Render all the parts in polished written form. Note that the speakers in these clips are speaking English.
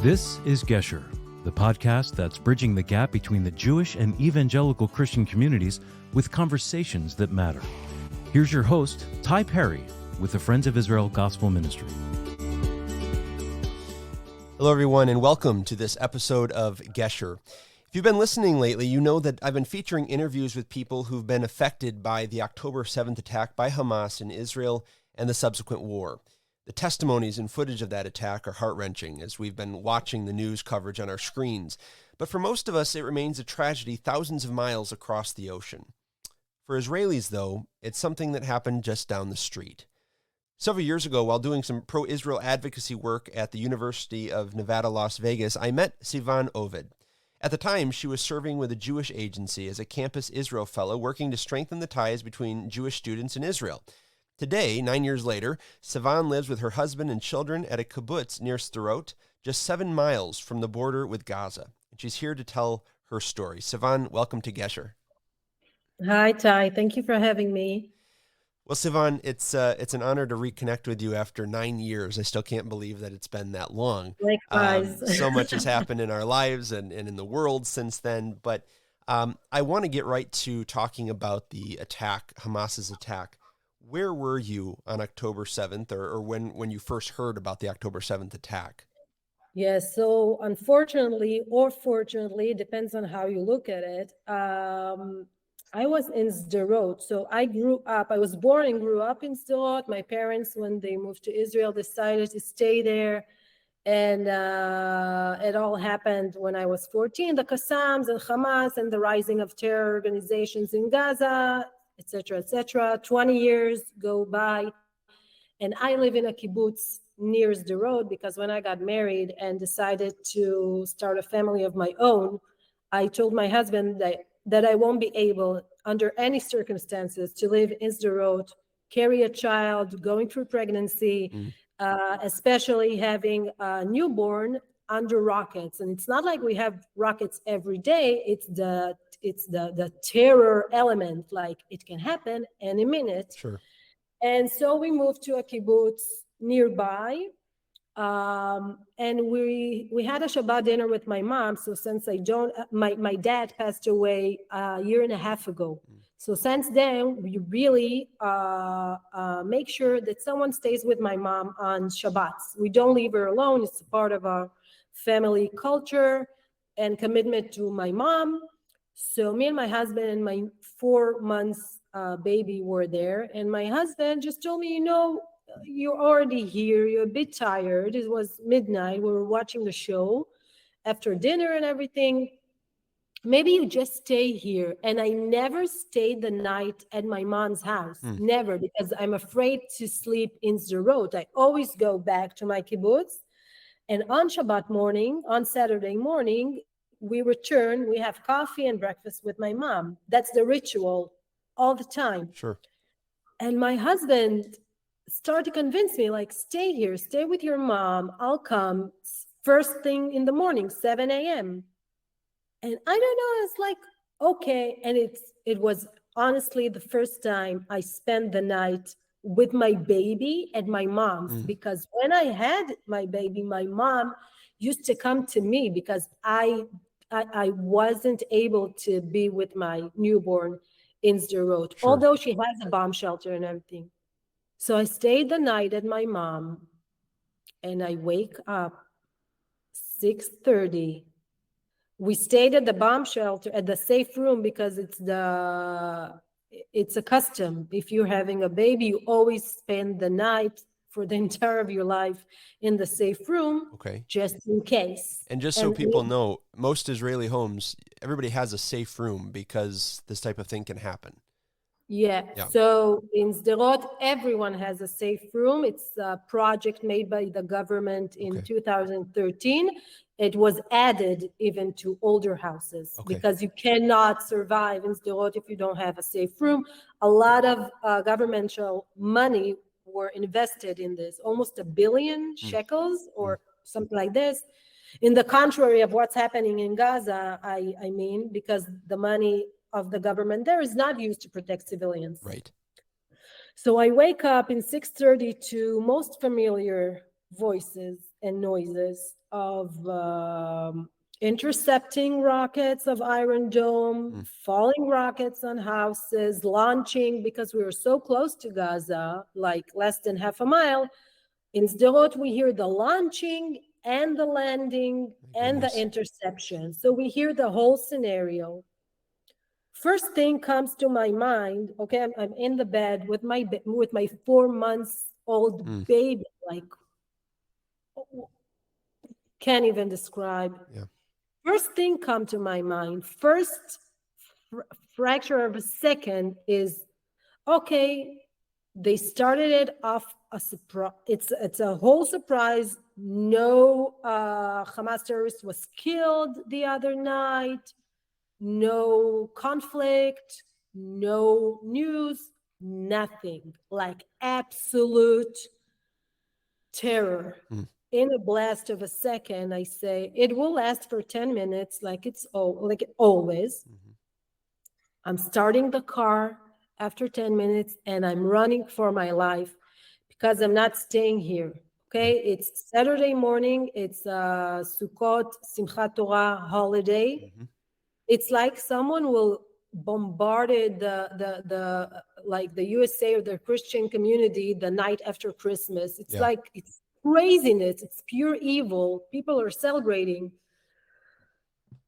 This is Gesher, the podcast that's bridging the gap between the Jewish and evangelical Christian communities with conversations that matter. Here's your host, Ty Perry, with the Friends of Israel Gospel Ministry. Hello, everyone, and welcome to this episode of Gesher. If you've been listening lately, you know that I've been featuring interviews with people who've been affected by the October 7th attack by Hamas in Israel and the subsequent war. The testimonies and footage of that attack are heart-wrenching as we've been watching the news coverage on our screens. But for most of us, it remains a tragedy thousands of miles across the ocean. For Israelis, though, it's something that happened just down the street. Several years ago, while doing some pro-Israel advocacy work at the University of Nevada, Las Vegas, I met Sivan Oved. At the time, she was serving with a Jewish agency as a Campus Israel Fellow, working to strengthen the ties between Jewish students in Israel. Today, 9 years later, Sivan lives with her husband and children at a kibbutz near Sderot, just 7 miles from the border with Gaza. And she's here to tell her story. Sivan, welcome to Gesher. Hi, Ty. Thank you for having me. Well, Sivan, it's an honor to reconnect with you after 9 years. I still can't believe that it's been that long. Likewise. So much has happened in our lives and in the world since then. But I want to get right to talking about the attack, Hamas's attack. Where were you on October 7th or when you first heard about the October 7th attack? Yes, so unfortunately or fortunately, it depends on how you look at it. I was in Sderot. So I was born and grew up in Sderot. My parents, when they moved to Israel, decided to stay there. And it all happened when I was 14, the Qassams and Hamas and the rising of terror organizations in Gaza, etc., etc. 20 years go by, and I live in a kibbutz near Sderot because when I got married and decided to start a family of my own, I told my husband that I won't be able, under any circumstances, to live in Sderot, carry a child, going through pregnancy, especially having a newborn under rockets. And it's not like we have rockets every day. It's the terror element, like it can happen any minute. Sure. And so we moved to a kibbutz nearby. And we had a Shabbat dinner with my mom. So since my dad passed away a year and a half ago. So since then, we really make sure that someone stays with my mom on Shabbats. We don't leave her alone. It's a part of our family culture and commitment to my mom. So me and my husband and my 4 months baby were there. And my husband just told me, you're already here. You're a bit tired. It was midnight. We were watching the show after dinner and everything. Maybe you just stay here. And I never stayed the night at my mom's house. Never, because I'm afraid to sleep in Sderot. I always go back to my kibbutz. And on Shabbat morning, on Saturday morning, we return, we have coffee and breakfast with my mom. That's the ritual all the time. Sure. And my husband started to convince me, like, stay here, stay with your mom. I'll come first thing in the morning, 7 a.m. And I don't know, it's like, okay. And it was honestly the first time I spent the night with my baby at my mom's, because when I had my baby, my mom used to come to me because I wasn't able to be with my newborn in Sderot, although she has a bomb shelter and everything. So I stayed the night at my mom, and I wake up 6:30. We stayed at the bomb shelter, at the safe room, because it's a custom. If you're having a baby, you always spend the night for the entire of your life in the safe room, just in case. And just so people know, most Israeli homes, everybody has a safe room because this type of thing can happen. Yeah. So in Sderot, everyone has a safe room. It's a project made by the government in 2013. It was added even to older houses because you cannot survive in Sderot if you don't have a safe room. A lot of governmental money were invested in this, almost 1 billion shekels or something like this. In the contrary of what's happening in Gaza, I mean, because the money of the government there is not used to protect civilians. Right. So I wake up in 6:30 to most familiar voices and noises. of intercepting rockets of Iron Dome, falling rockets on houses, launching, because we were so close to Gaza, like less than half a mile. In Sderot, we hear the launching and the landing and the interception. So we hear the whole scenario. First thing comes to my mind, okay, I'm in the bed with my 4-month-old baby, like, can't even describe. Yeah. First thing come to my mind, first fracture of a second is, okay, they started it off a surprise. It's a whole surprise. No Hamas terrorist was killed the other night. No conflict, no news, nothing. Like absolute terror. In a blast of a second, I say, it will last for 10 minutes, like always. I'm starting the car after 10 minutes and I'm running for my life because I'm not staying here. Okay, it's Saturday morning. It's Sukkot, Simchat Torah holiday. It's like someone will bombarded the like the USA or the Christian community the night after Christmas. It's like, it's craziness. It's pure evil. People are celebrating.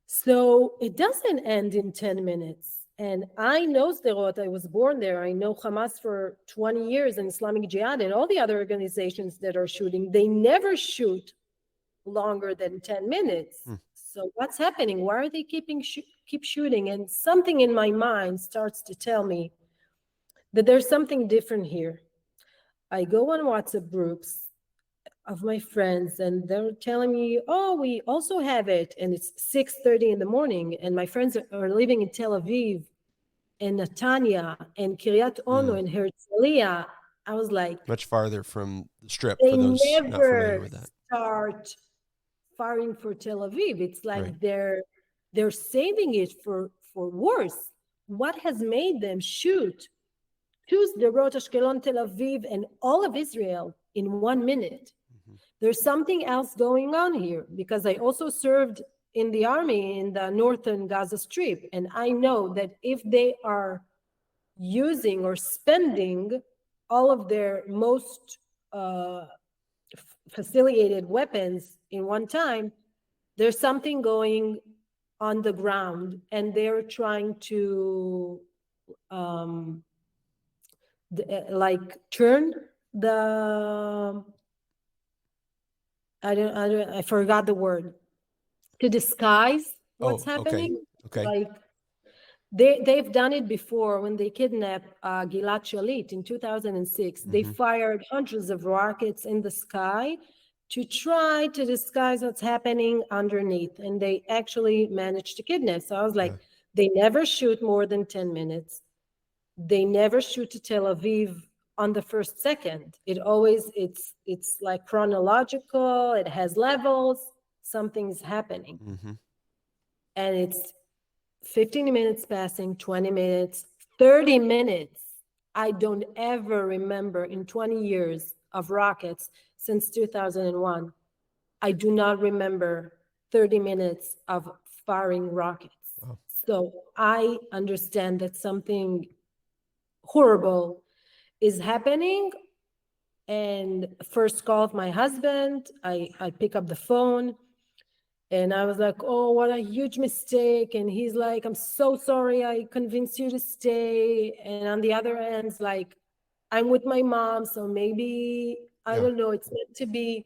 So it doesn't end in 10 minutes. And I know Sderot, I was born there. I know Hamas for 20 years and Islamic Jihad and all the other organizations that are shooting. They never shoot longer than 10 minutes. So what's happening? Why are they keep shooting? And something in my mind starts to tell me that there's something different here. I go on WhatsApp groups of my friends and they're telling me, oh, we also have it. And it's 6:30 in the morning. And my friends are living in Tel Aviv and Netanya and Kiryat Ono and Herzliya. I was like, much farther from the strip they for those not familiar with that. Start firing for Tel Aviv. It's like they're saving it for worse. What has made them choose Sderot, Ashkelon, Tel Aviv, and all of Israel in 1 minute? There's something else going on here, because I also served in the army in the northern Gaza Strip, and I know that if they are using or spending all of their most facilitated weapons in one time, there's something going on the ground, and they're trying to turn the I forgot the word, to disguise what's happening. Okay. Like they've done it before when they kidnapped Gilad Shalit in 2006. They fired hundreds of rockets in the sky to try to disguise what's happening underneath, and they actually managed to kidnap. So I was like, they never shoot more than 10 minutes. They never shoot to Tel Aviv on the first second. It always, it's like chronological, it has levels, something's happening. And it's 15 minutes passing, 20 minutes, 30 minutes. I don't ever remember in 20 years of rockets since 2001. I do not remember 30 minutes of firing rockets. So I understand that something horrible is happening. And first call of my husband, I pick up the phone and I was like, oh, what a huge mistake. And he's like, I'm so sorry I convinced you to stay. And on the other end, like, I'm with my mom, so maybe, I don't know, it's meant to be.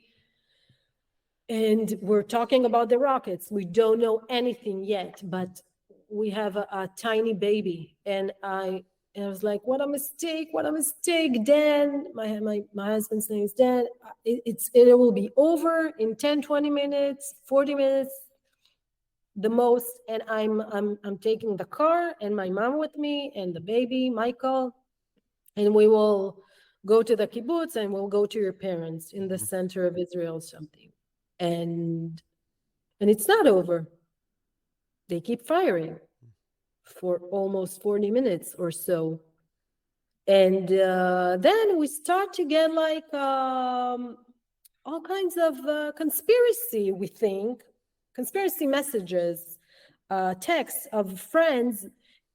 And we're talking about the rockets. We don't know anything yet, but we have a tiny baby. And I was like, what a mistake, Dan. My husband's name is Dan. It will be over in 10, 20 minutes, 40 minutes, the most. And I'm taking the car and my mom with me and the baby, Michael, and we will go to the kibbutz and we'll go to your parents in the center of Israel or something. And it's not over. They keep firing for almost 40 minutes or so. And then we start to get like all kinds of conspiracy, we think, conspiracy messages, texts of friends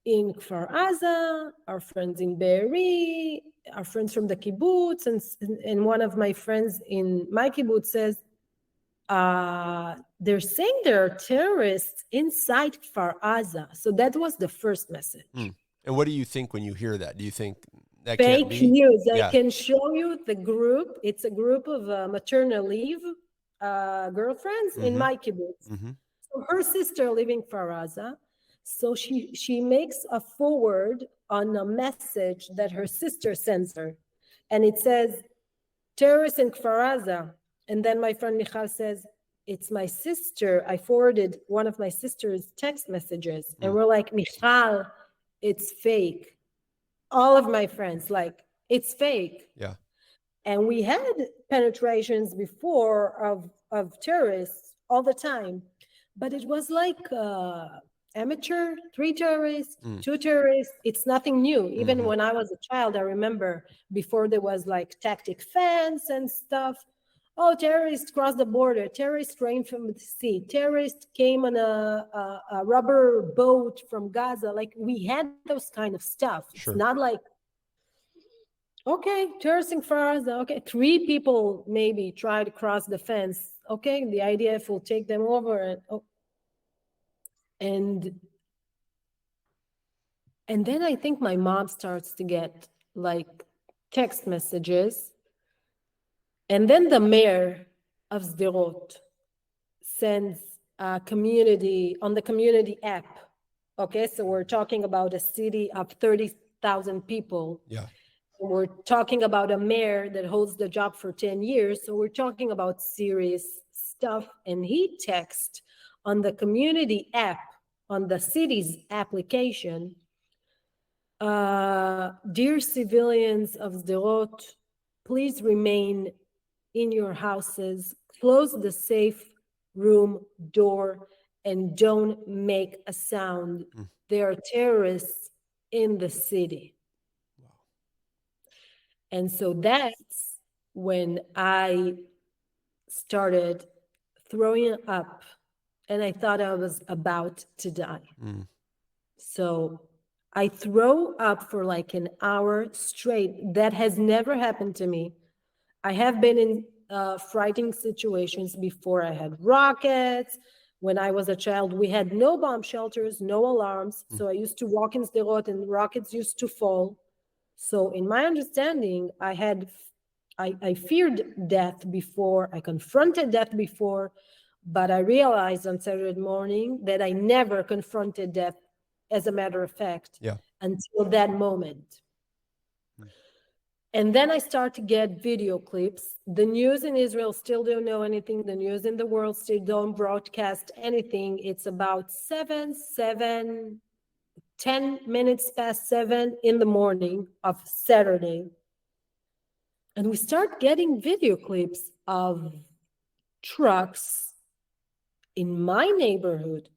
in Kfar Aza, our friends in Be'eri, our friends from the kibbutz, and one of my friends in my kibbutz says, they're saying there are terrorists inside Kfar Aza. So that was the first message. And what do you think when you hear that? Do you think that Fake can't be? news. Yeah. I can show you the group. It's a group of maternal leave girlfriends in my kibbutz. So her sister living Kfar Aza. So she makes a forward on a message that her sister sends her. And it says, terrorists in Kfar Aza. And then my friend Michal says, it's my sister. I forwarded one of my sister's text messages. And we're like, Michal, it's fake. All of my friends, like, it's fake. Yeah. And we had penetrations before of terrorists all the time. But it was like amateur, 3 terrorists, 2 terrorists. It's nothing new. Even when I was a child, I remember before there was like tactic fence and stuff. Oh, terrorists crossed the border. Terrorists rain from the sea. Terrorists came on a rubber boat from Gaza. Like, we had those kind of stuff. Sure. It's not like, okay, terrorists in Kfar Aza. Okay, 3 people maybe try to cross the fence. Okay, the IDF will take them over. And then I think my mom starts to get like text messages. And then the mayor of Sderot sends a community on the community app. Okay, so we're talking about a city of 30,000 people. Yeah. We're talking about a mayor that holds the job for 10 years. So we're talking about serious stuff. And he texts on the community app, on the city's application, dear civilians of Sderot, please remain in your houses, close the safe room door, and don't make a sound. There are terrorists in the city. Wow. And so that's when I started throwing up, and I thought I was about to die. So I throw up for like an hour straight. That has never happened to me. I have been in frightening situations before. I had rockets. When I was a child, we had no bomb shelters, no alarms. So I used to walk in Sderot and rockets used to fall. So in my understanding, I feared death before, I confronted death before, but I realized on Saturday morning that I never confronted death, as a matter of fact, until that moment. And then I start to get video clips. The news in Israel still don't know anything. The news in the world still don't broadcast anything. It's about 10 minutes past 7 in the morning of Saturday. And we start getting video clips of trucks in my neighborhood.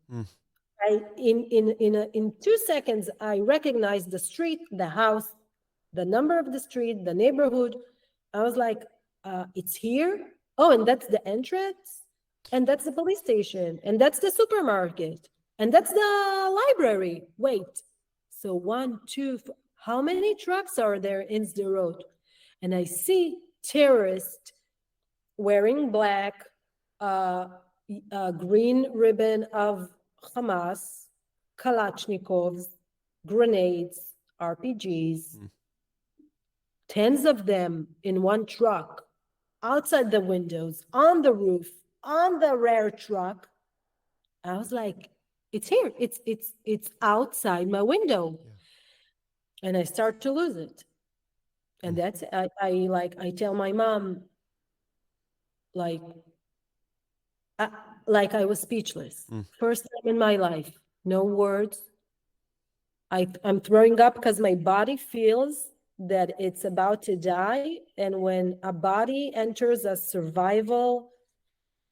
In 2 seconds, I recognize the street, the house, the number of the street, the neighborhood. I was like, it's here? Oh, and that's the entrance? And that's the police station? And that's the supermarket? And that's the library? Wait. So 1, 2, how many trucks are there in Sderot? And I see terrorists wearing black, green ribbon of Hamas, Kalashnikovs, grenades, RPGs, tens of them in one truck, outside the windows, on the roof, on the rear truck. I was like, it's here. It's outside my window. And I start to lose it. And that's, I tell my mom, like I was speechless. First time in my life, no words. I'm throwing up because my body feels that it's about to die. And when a body enters a survival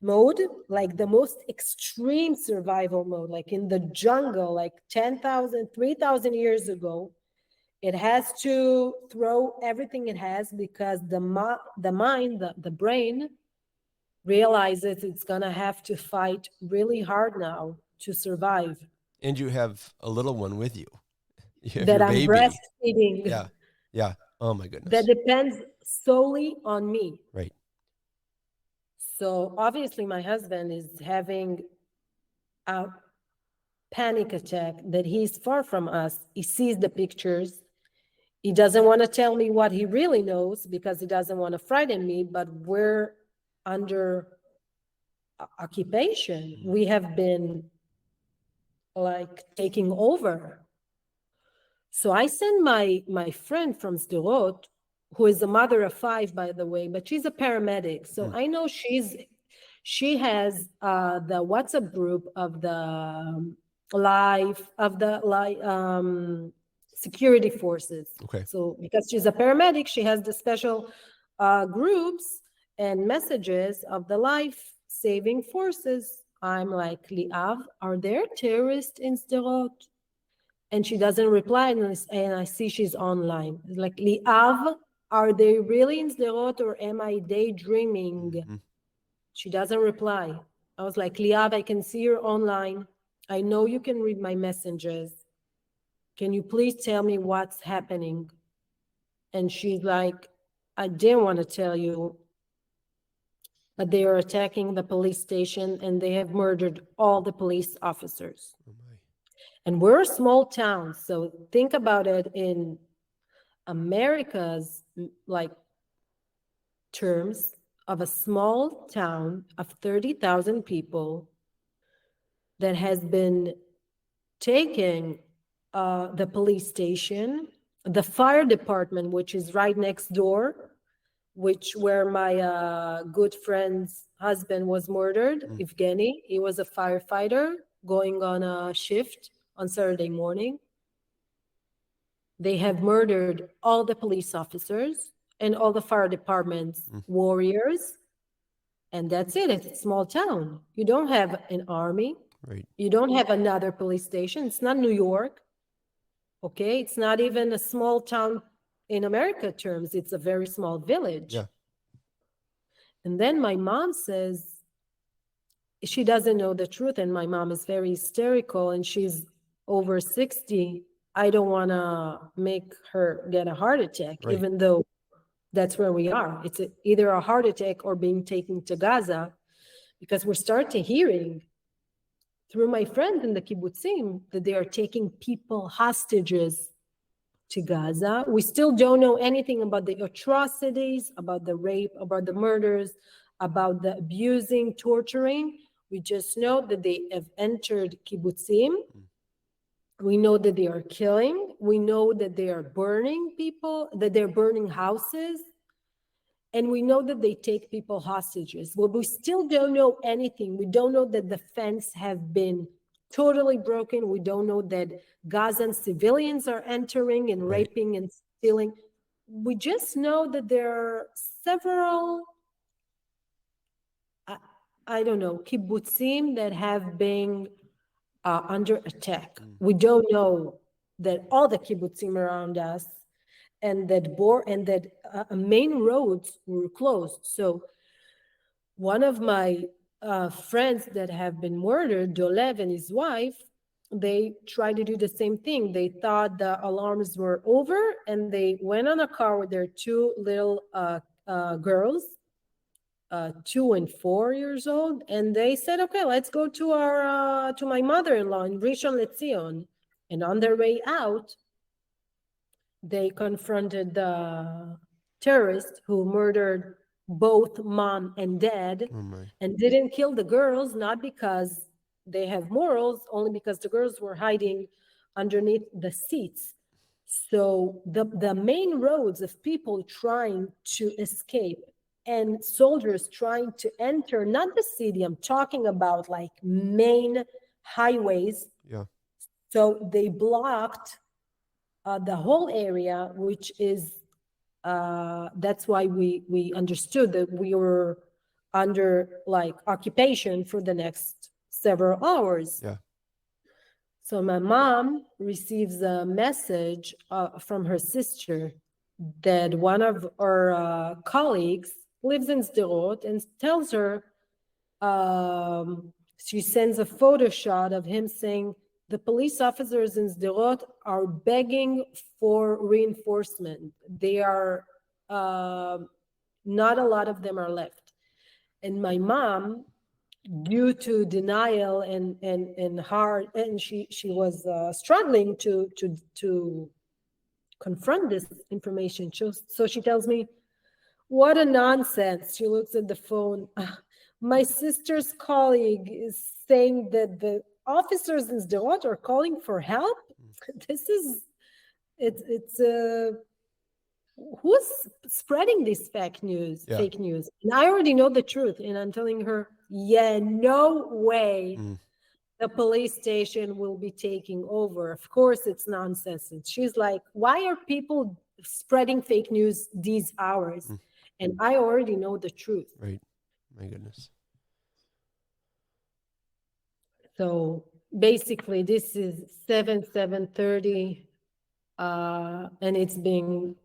mode, like the most extreme survival mode, like in the jungle, like 10,000, 3,000 years ago, it has to throw everything it has because the mind, the brain realizes it's gonna have to fight really hard now to survive. And you have a little one with you. You have That your I'm baby. breastfeeding. Yeah. Yeah. Oh my That goodness. depends solely on me. Right. So obviously my husband is having a panic attack that he's far from us. He sees the pictures. He doesn't want to tell me what he really knows because he doesn't want to frighten me, but we're under occupation. We have been like taking over. So I sent my friend from Sderot, who is a mother of 5, by the way, but she's a paramedic. So I know she has the WhatsApp group of the security forces. Okay. So because she's a paramedic, she has the special groups and messages of the life-saving forces. I'm like, Liav, are there terrorists in Sderot? And she doesn't reply, and I see she's online. It's like, Liav, are they really in Sderot or am I daydreaming? Mm-hmm. She doesn't reply. I was like, Liav, I can see you're online. I know you can read my messages. Can you please tell me what's happening? And she's like, I didn't want to tell you, but they are attacking the police station and they have murdered all the police officers. Oh my. And we're a small town, so think about it in America's like terms of a small town of 30,000 people that has been taking the police station, the fire department, which is right next door, where my good friend's husband was murdered, Evgeny. He was a firefighter going on a shift on Saturday morning. They have murdered all the police officers and all the fire department's warriors. And that's it. It's a small town. You don't have an army. Right. You don't have another police station. It's not New York. Okay. It's not even a small town in America terms. It's a very small village. Yeah. And then my mom says, she doesn't know the truth. And my mom is very hysterical and she's over 60. I don't want to make her get a heart attack, Right. even though that's where we are. It's either a heart attack or being taken to Gaza, because we're starting hearing through my friends in the kibbutzim that they are taking people hostages to Gaza. We still don't know anything about the atrocities, about the rape, about the murders, about the abusing, torturing. We just know that they have entered kibbutzim. We know that they are killing. We know that they are burning people, that they're burning houses. And we know that they take people hostages. Well, we still don't know anything. We don't know that the fence have been totally broken. We don't know that Gazan civilians are entering and raping and stealing. We just know that there are several, I don't know, kibbutzim that have been under attack. We don't know that all the kibbutzim around us and that main roads were closed. So one of my friends that have been murdered, Dolev and his wife, they tried to do the same thing. They thought the alarms were over and they went on a car with their 2 little girls, 2 and 4 years old, and they said, okay, let's go to our to my mother-in-law in Rishon LeZion. And on their way out, they confronted the terrorist who murdered both mom and dad and didn't kill the girls, not because they have morals, only because the girls were hiding underneath the seats. So the main roads of people trying to escape and soldiers trying to enter, not the city, I'm talking about like main highways. Yeah. So they blocked the whole area, which is, that's why we understood that we were under like occupation for the next several hours. Yeah. So my mom receives a message from her sister that one of our colleagues lives in Sderot and tells her She sends a photo shot of him saying, the police officers in Sderot are begging for reinforcement. They are, not a lot of them are left. And my mom, due to denial and hard, and she was struggling to confront this information. So she tells me, what a nonsense. She looks at the phone. My sister's colleague is saying that the officers in Sderot are calling for help. This is, it's who's spreading this fake news? And I already know the truth. And I'm telling her, yeah, no way the police station will be taking over. Of course, it's nonsense. And she's like, why are people spreading fake news these hours? And I already know the truth. Right. My goodness. So basically, this is 7:30, and it's being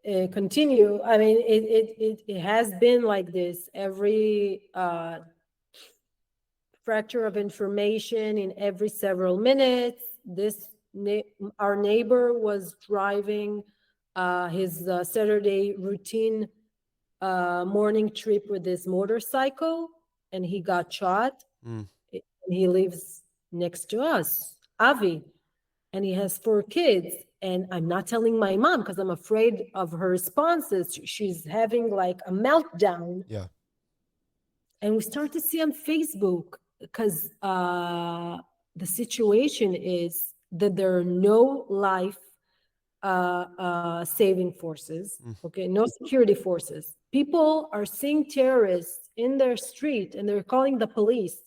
continue. I mean, it has been like this every fracture of information in every several minutes. Our neighbor was driving his Saturday routine morning trip with his motorcycle, and he got shot. He lives next to us, Avi, and he has 4 kids. And I'm not telling my mom because I'm afraid of her responses. She's having like a meltdown. Yeah. And we start to see on Facebook, because the situation is that there are no life saving forces, okay, no security forces. People are seeing terrorists in their street and they're calling the police.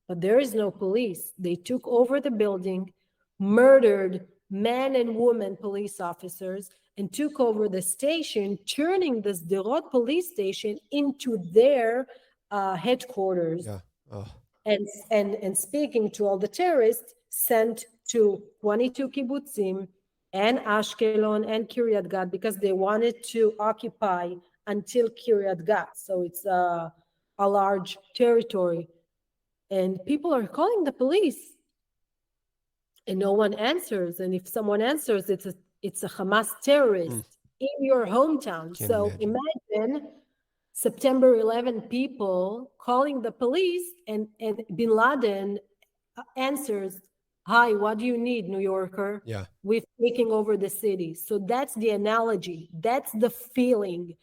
But there is no police. They took over the building, murdered men and women police officers, and took over the station, turning the Sderot police station into their headquarters. Yeah. Oh. And speaking to all the terrorists, sent to 22 kibbutzim and Ashkelon and Kiryat Gat, because they wanted to occupy until Kiryat Gat. So it's a large territory. And people are calling the police, and no one answers. And if someone answers, it's a Hamas terrorist in your hometown. So imagine September 11 people calling the police, and Bin Laden answers, hi, what do you need, New Yorker? Yeah. We're taking over the city. So that's the analogy. That's the feeling,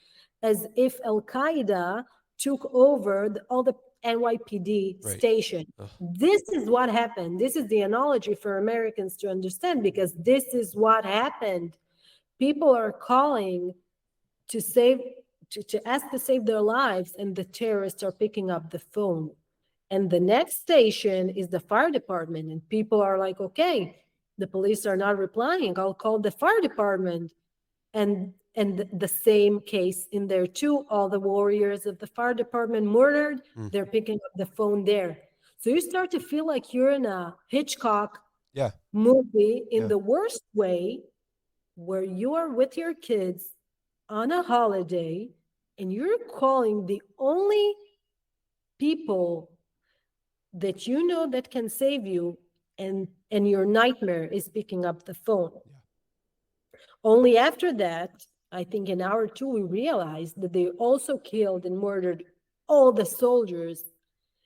as if Al-Qaeda took over all the NYPD station. This is what happened. This is the analogy for Americans to understand, because this is what happened. People are calling to ask to save their lives, and the terrorists are picking up the phone. And the next station is the fire department, and people are like, okay, the police are not replying, I'll call the fire department. And the same case in there too. All the warriors of the fire department murdered, they're picking up the phone there. So you start to feel like you're in a Hitchcock movie in the worst way, where you are with your kids on a holiday and you're calling the only people that you know that can save you, and your nightmare is picking up the phone. Only after that, I think in hour 2, we realized that they also killed and murdered all the soldiers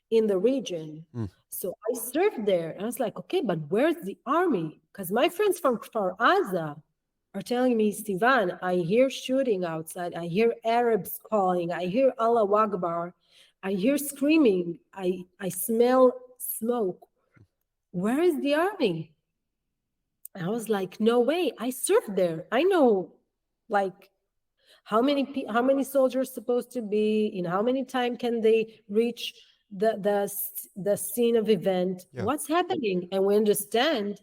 in the region. So I served there, and I was like, okay, but where's the army? Because my friends from Gaza are telling me, Sivan, I hear shooting outside. I hear Arabs calling. I hear Allah Akbar. I hear screaming. I smell smoke. Where is the army? I was like, no way. I served there. I know, like, how many soldiers supposed to be, in how many time can they reach the scene of event? What's happening? And we understand,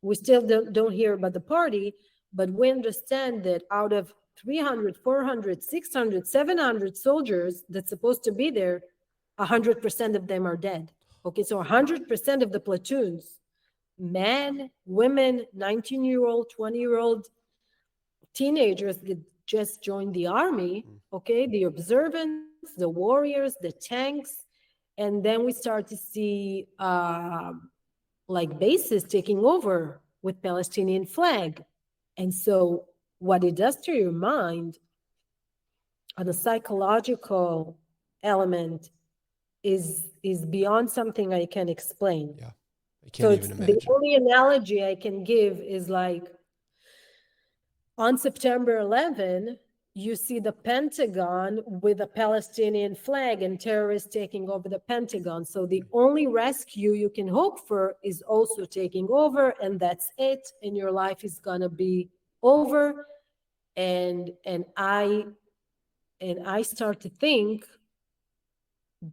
we still don't hear about the party, but we understand that out of 300, 400, 600, 700 soldiers that's supposed to be there, 100% of them are dead. Okay, so 100% of the platoons, men, women, 19-year-old, 20-year-old teenagers that just joined the army, okay, the observant the warriors, the tanks, and then we start to see like bases taking over with Palestinian flag. And so what it does to your mind on a psychological element is beyond something I can explain. Yeah. I So can't it's even the imagine. only analogy I can give is like on September 11, you see the Pentagon with a Palestinian flag and terrorists taking over the Pentagon. So the only rescue you can hope for is also taking over, and that's it. And your life is gonna be over. And I start to think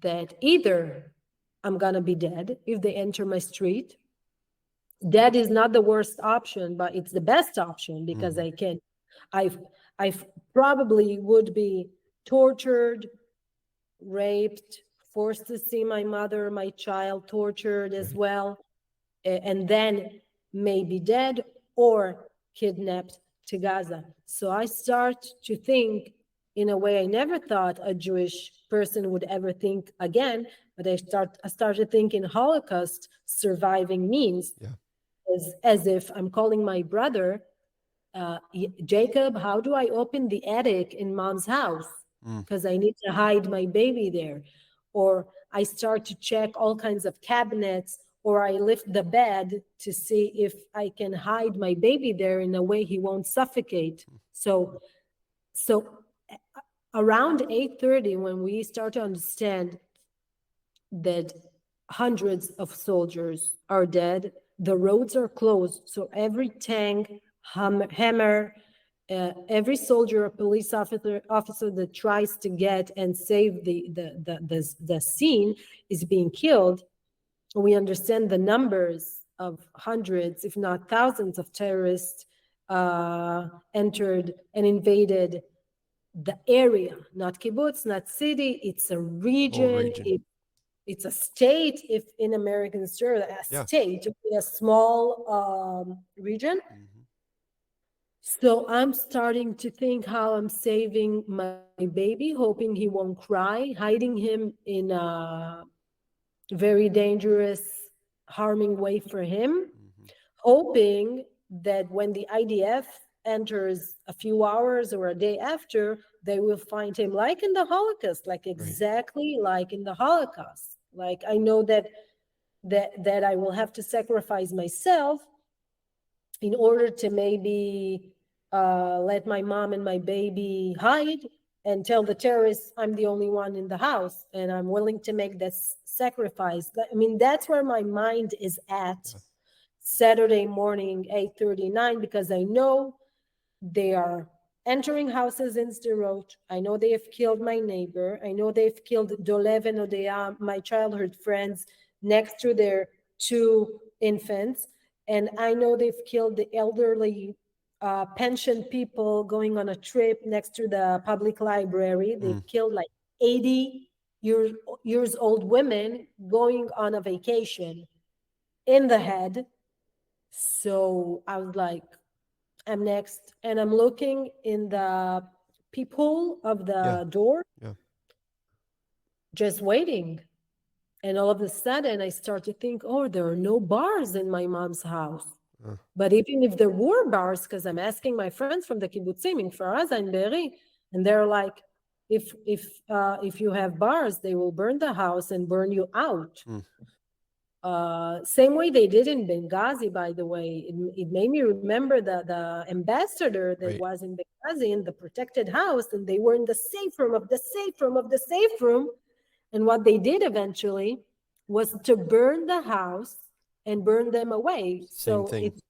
that either I'm gonna be dead if they enter my street. Dead is not the worst option, but it's the best option because I probably would be tortured, raped, forced to see my mother, my child tortured as well, and then maybe dead or kidnapped to Gaza. So I start to think in a way I never thought a Jewish person would ever think again, but I started thinking Holocaust surviving means as if I'm calling my brother, Jacob, how do I open the attic in mom's house? Because I need to hide my baby there. Or I start to check all kinds of cabinets, or I lift the bed to see if I can hide my baby there in a way he won't suffocate. So around 8:30, when we start to understand that hundreds of soldiers are dead, the roads are closed, so every tank, hammer, every soldier or police officer that tries to get and save the scene is being killed. We understand the numbers of hundreds, if not thousands, of terrorists entered and invaded the area, not kibbutz, not city. It's a region. It's a state, if in American story, a state, a small region. So I'm starting to think how I'm saving my baby, hoping he won't cry, hiding him in a very dangerous, harming way for him, hoping that when the IDF enters a few hours or a day after, they will find him like in the Holocaust, like exactly like in the Holocaust. Like I know that I will have to sacrifice myself in order to maybe let my mom and my baby hide and tell the terrorists I'm the only one in the house and I'm willing to make this sacrifice. I mean, that's where my mind is at Saturday morning, 8:39, because I know they are entering houses in Sderot. I know they have killed my neighbor. I know they've killed Dolev and Odea, my childhood friends, next to their two infants. And I know they've killed the elderly pension people going on a trip next to the public library. They've killed like 80 years old women going on a vacation in the head. So I was like, I'm next. And I'm looking in the peephole of the door, just waiting. And all of a sudden, I start to think, oh, there are no bars in my mom's house. But even if there were bars, because I'm asking my friends from the kibbutzim in Kfar Aza and Be'eri, and they're like, if you have bars, they will burn the house and burn you out. Same way they did in Benghazi, by the way. It made me remember the ambassador that was in Benghazi in the protected house, and they were in the safe room of the safe room of the safe room. And what they did eventually was to burn the house and burn them away. It's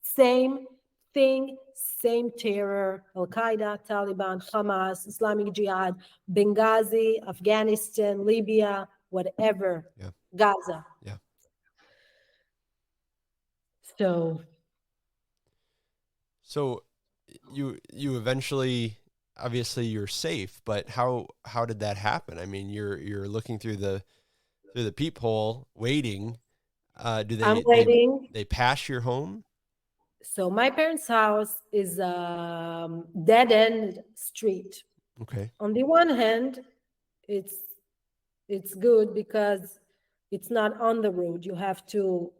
same thing, same terror, Al-Qaeda, Taliban, Hamas, Islamic Jihad, Benghazi, Afghanistan, Libya, whatever, Gaza. So you eventually, obviously you're safe, but how did that happen? I mean, you're looking through the peephole, waiting. I'm waiting. They pass your home? So my parents' house is a dead-end street. Okay. On the one hand, it's it's good because it's not on the road. You have to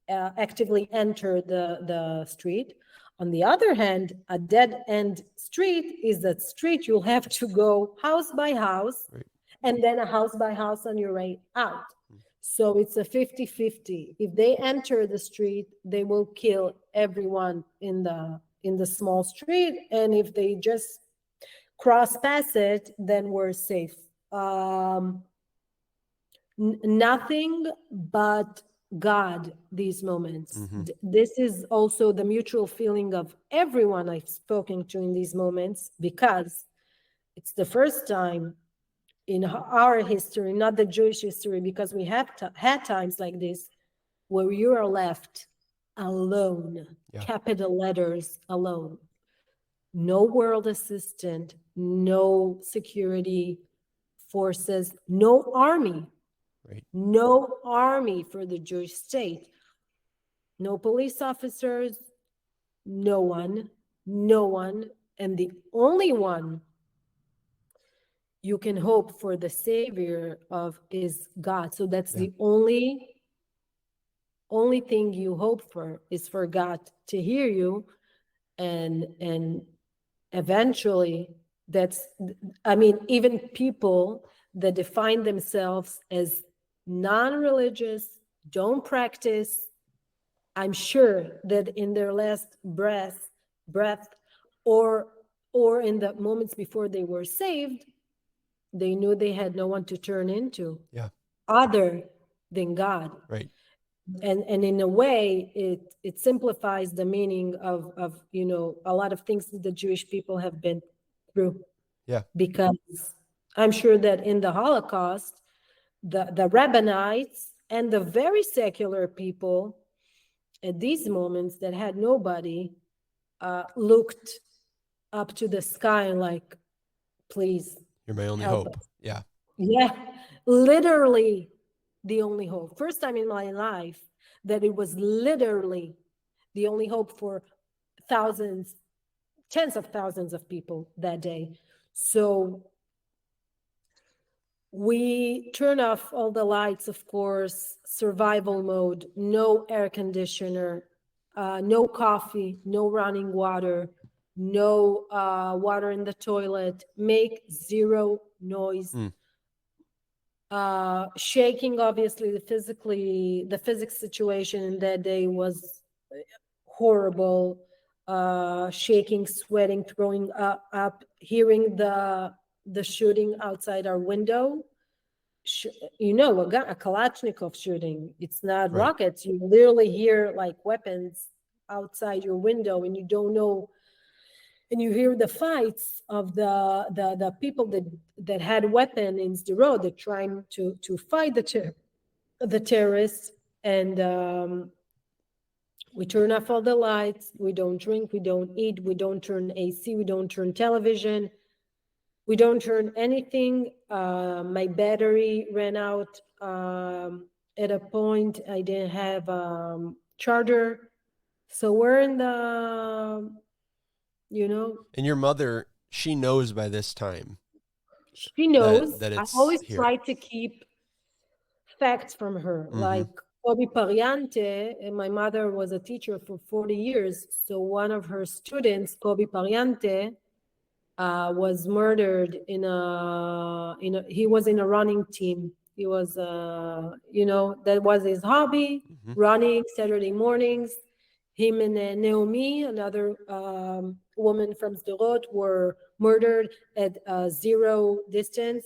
actively enter the street. On the other hand, a dead end street is that street you'll have to go house by house, Right. and then a house by house on your way out. So it's a 50-50. If they enter the street, they will kill everyone in the small street, and if they just cross pass it, then we're safe. Nothing but God these moments. This is also the mutual feeling of everyone I've spoken to in these moments, because it's the first time in our history, not the Jewish history, because we have had times like this where you are left alone, capital letters, alone. No world assistant, no security forces, no army. Right. No army for the Jewish state, no police officers, no one. And the only one you can hope for the savior of is God. So that's the only thing you hope for, is for God to hear you. And eventually even people that define themselves as non-religious, don't practice, I'm sure that in their last breath, or in the moments before they were saved, they knew they had no one to turn into other than God. Right. And in a way, it simplifies the meaning of a lot of things that the Jewish people have been through. Yeah. Because I'm sure that in the Holocaust, the rabbinites and the very secular people at these moments that had nobody looked up to the sky like, please, you're my only help hope. us. Yeah. Literally the only hope. First time in my life that it was literally the only hope for thousands, tens of thousands of people that day. So we turn off all the lights, of course, survival mode, no air conditioner, no coffee, no running water, no water in the toilet, make zero noise. Shaking, obviously, the physics situation in that day was horrible. Shaking, sweating, throwing up, hearing the shooting outside our window. A Kalashnikov shooting. It's not rockets. You literally hear like weapons outside your window, and you don't know. And you hear the fights of the people that had weapon in Sderot, that trying to fight the terrorists. And we turn off all the lights. We don't drink. We don't eat. We don't turn AC. We don't turn television. We don't turn anything. My battery ran out at a point. I didn't have charger. So we're in the, And your mother, she knows by this time. She knows. that I it's always here. try to keep facts from her. Like Kobe Pariante, and my mother was a teacher for 40 years. So one of her students, Kobe Pariante, was murdered he was in a running team. He was, that was his hobby, running Saturday mornings. Him and Naomi, another woman from Sderot, were murdered at zero distance.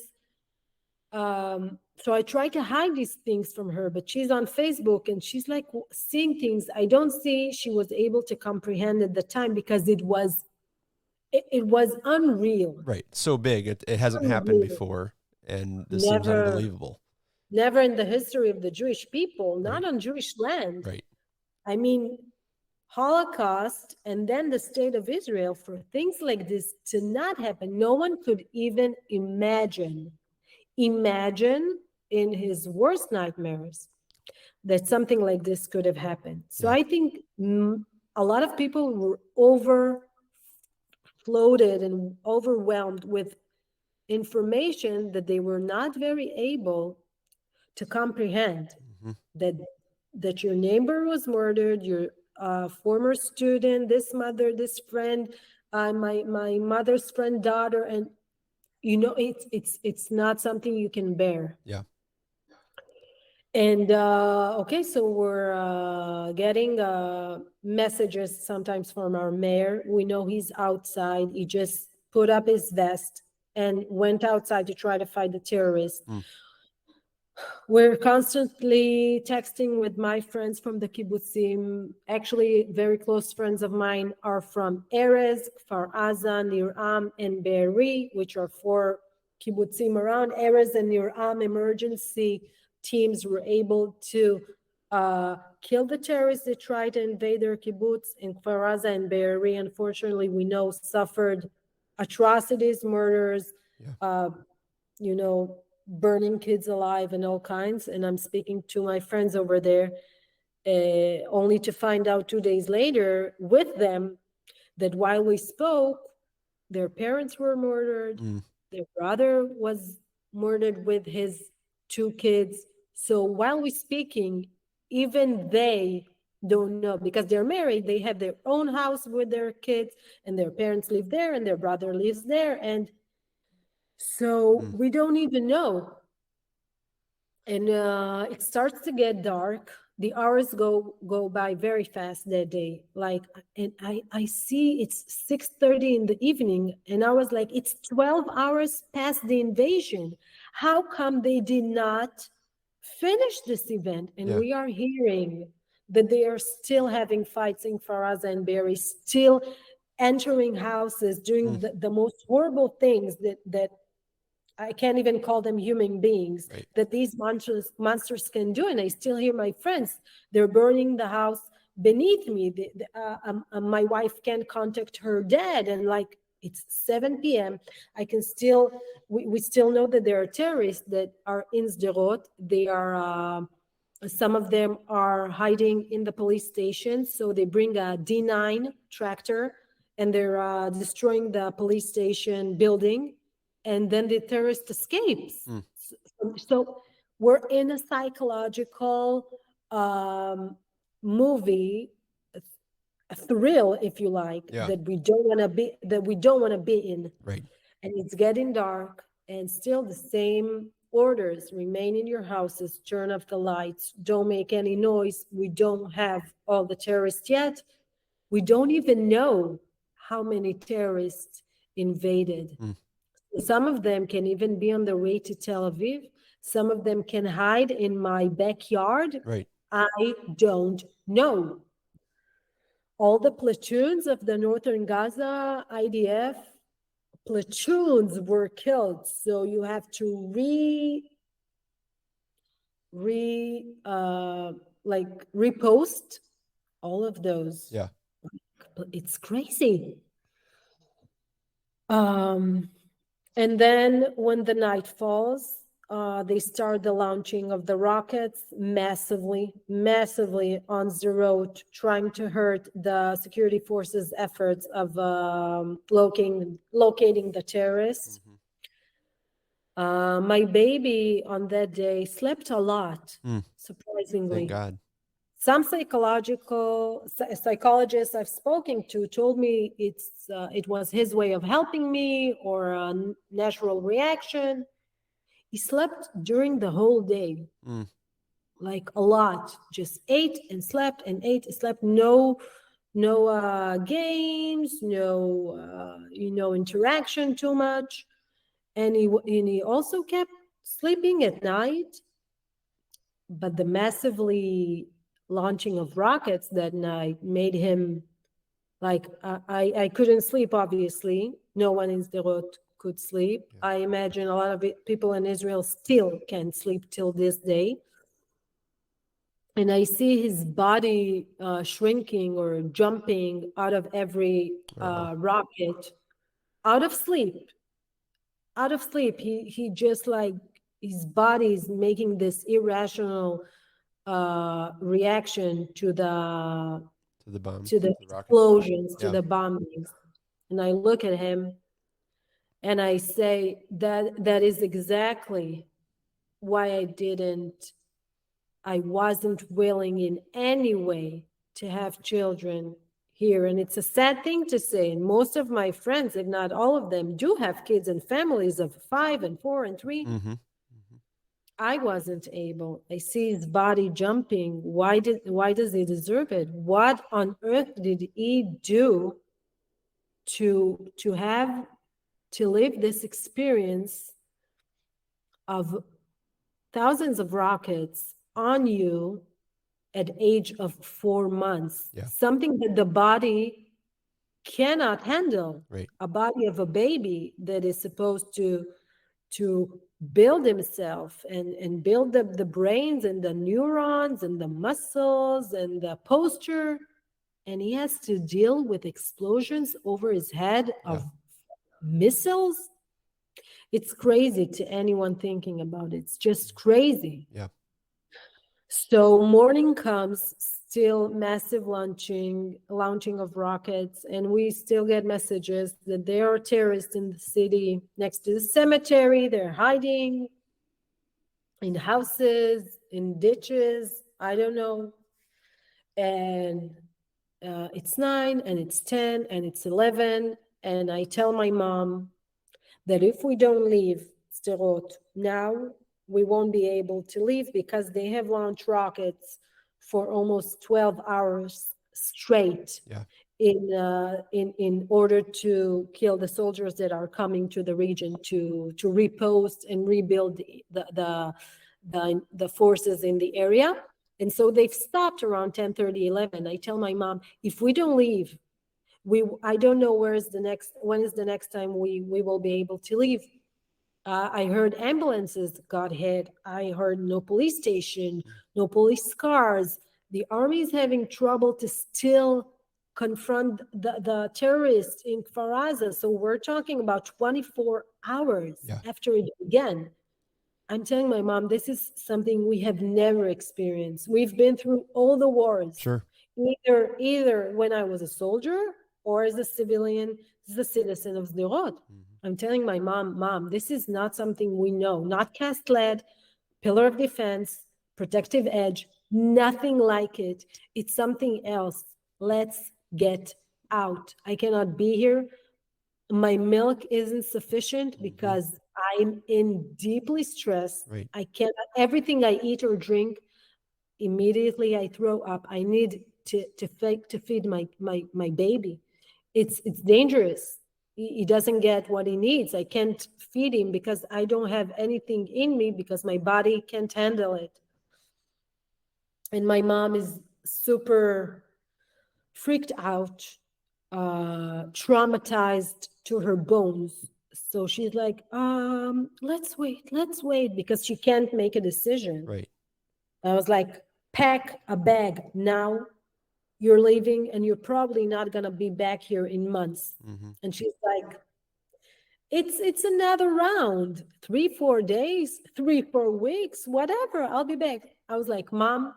So I try to hide these things from her, but she's on Facebook and she's like seeing things I don't see. She was able to comprehend at the time because it was unreal. Right. So big. It hasn't happened before. And this seems unbelievable. Never in the history of the Jewish people, not on Jewish land. Right. I mean, Holocaust and then the state of Israel, for things like this to not happen, no one could even imagine in his worst nightmares that something like this could have happened. So I think a lot of people were overfloated and overwhelmed with information that they were not very able to comprehend, that your neighbor was murdered, your former student, this mother, this friend, my mother's friend daughter, and it's not something you can bear. Yeah. And okay, so we're getting messages sometimes from our mayor. We know he's outside. He just put up his vest and went outside to try to fight the terrorists. We're constantly texting with my friends from the kibbutzim. Actually, very close friends of mine are from Erez, Kfar Aza, Nir Am, and Be'eri, which are 4 kibbutzim around Erez and Nir Am. Emergency teams were able to kill the terrorists that tried to invade their kibbutz. In Kfar Aza and Be'eri, unfortunately, we know suffered atrocities, murders, burning kids alive and all kinds. And I'm speaking to my friends over there, only to find out 2 days later with them that while we spoke, their parents were murdered. Their brother was murdered with his 2 kids. So while we're speaking, even they don't know, because they're married, they have their own house with their kids, and their parents live there, and their brother lives there. And so we don't even know. And it starts to get dark. The hours go by very fast that day. And I see it's 6:30 in the evening, and I was like, it's 12 hours past the invasion. How come they did not finish this event? And we are hearing that they are still having fights in Faraz and Be'eri, still entering houses, doing the most horrible things that I can't even call them human beings, that these monsters can do. And I still hear my friends, they're burning the house beneath me. My wife can't contact her dad. And it's 7 p.m. We still know that there are terrorists that are in Sderot. They are, some of them are hiding in the police station. So they bring a D9 tractor and they're destroying the police station building. And then the terrorist escapes. So we're in a psychological movie, a thrill, if you like, that we don't want to be in. Right. And it's getting dark, and still the same orders: remain in your houses, turn off the lights, don't make any noise. We don't have all the terrorists yet. We don't even know how many terrorists invaded. Some of them can even be on their way to Tel Aviv. Some of them can hide in my backyard. Right. I don't know. All the platoons of the Northern Gaza IDF platoons were killed. So you have to repost all of those. Yeah. It's crazy. And then when the night falls, they start the launching of the rockets massively on Sderot, trying to hurt the security forces' efforts of locating the terrorists. My baby on that day slept a lot, surprisingly. Thank God. Some psychologists I've spoken to told me it was his way of helping me, or a natural reaction. He slept during the whole day, a lot. Just ate and slept and ate and slept. No games, no interaction too much, and he also kept sleeping at night. But the massively launching of rockets that night made him I couldn't sleep, obviously. No one in Sderot could sleep. I imagine a lot of people in Israel still can't sleep till this day. And I see his body shrinking or jumping out of every rocket, out of sleep. He just his body is making this irrational reaction to the bombs, to the explosions, to the bombings. And I look at him And I say that is exactly why I wasn't willing in any way to have children here. And it's a sad thing to say. And most of my friends, if not all of them, do have kids and families of 5 and 4 and 3. Mm-hmm. I wasn't able. I see his body jumping. Why does he deserve it? What on earth did he do to live this experience of thousands of rockets on you at age of 4 months? Yeah. Something that the body cannot handle. Right. A body of a baby that is supposed to build himself and build the brains and the neurons and the muscles and the posture, and he has to deal with explosions over his head of missiles. It's crazy to anyone thinking about it. It's just crazy. Yeah. So morning comes, still massive launching of rockets, and we still get messages that there are terrorists in the city next to the cemetery. They're hiding in houses, in ditches, I don't know. And it's 9 and it's 10 and it's 11, and I tell my mom that if we don't leave Sderot now, we won't be able to leave because they have launched rockets for almost 12 hours straight in order to kill the soldiers that are coming to the region to repost and rebuild the forces in the area. And so they've stopped around 10:30, 11. I tell my mom, if we don't leave, I don't know when is the next time we will be able to leave. I heard ambulances got hit. I heard no police station, no police cars. The army is having trouble to still confront the terrorists in Kfar Aza. So we're talking about 24 hours after it began. I'm telling my mom, this is something we have never experienced. We've been through all the wars. Sure. Either when I was a soldier or as a civilian, as a citizen of Sderot. I'm telling my mom, this is not something we know. Not cast lead, pillar of defense, protective edge, nothing like it. It's something else. Let's get out. I cannot be here. My milk isn't sufficient because I'm in deeply stressed. Right. I cannot, everything I eat or drink, immediately I throw up. I need to feed my baby. It's dangerous. He doesn't get what he needs. I can't feed him because I don't have anything in me because my body can't handle it. And my mom is super freaked out, traumatized to her bones. So she's like, let's wait, because she can't make a decision. Right. I was like, pack a bag now. You're leaving and you're probably not going to be back here in months. And she's like, it's another round, 3-4 days, 3-4 weeks, whatever, I'll be back. I was like, Mom,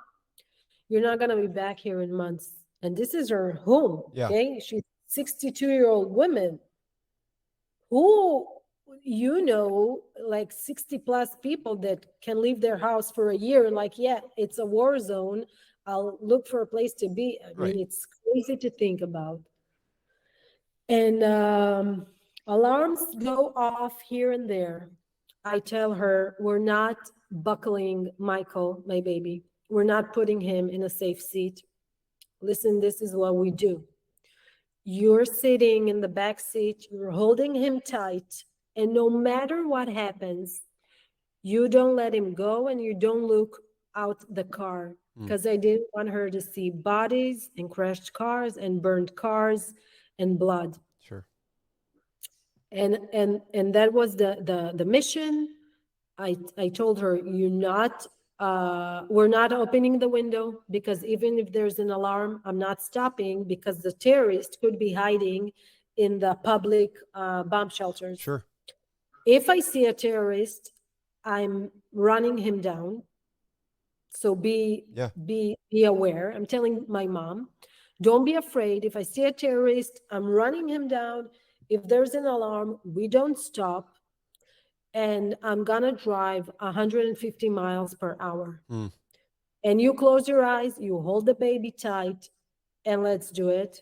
you're not going to be back here in months. And this is her home. Yeah. Okay. She's a 62-year-old woman who, like 60 plus people that can leave their house for a year. Like, yeah, it's a war zone. I'll look for a place to be. I mean, it's crazy to think about. And alarms go off here and there. I tell her, we're not buckling Michael, my baby. We're not putting him in a safe seat. Listen, this is what we do. You're sitting in the back seat, you're holding him tight, and no matter what happens, you don't let him go and you don't look out the car, because I didn't want her to see bodies and crashed cars and burned cars and blood. Sure. And that was the mission. I told her, we're not opening the window, because even if there's an alarm, I'm not stopping, because the terrorist could be hiding in the public bomb shelters. Sure. If I see a terrorist, I'm running him down. So be aware. I'm telling my mom, don't be afraid. If I see a terrorist, I'm running him down. If there's an alarm, we don't stop. And I'm gonna drive 150 miles per hour. And you close your eyes, you hold the baby tight, and let's do it.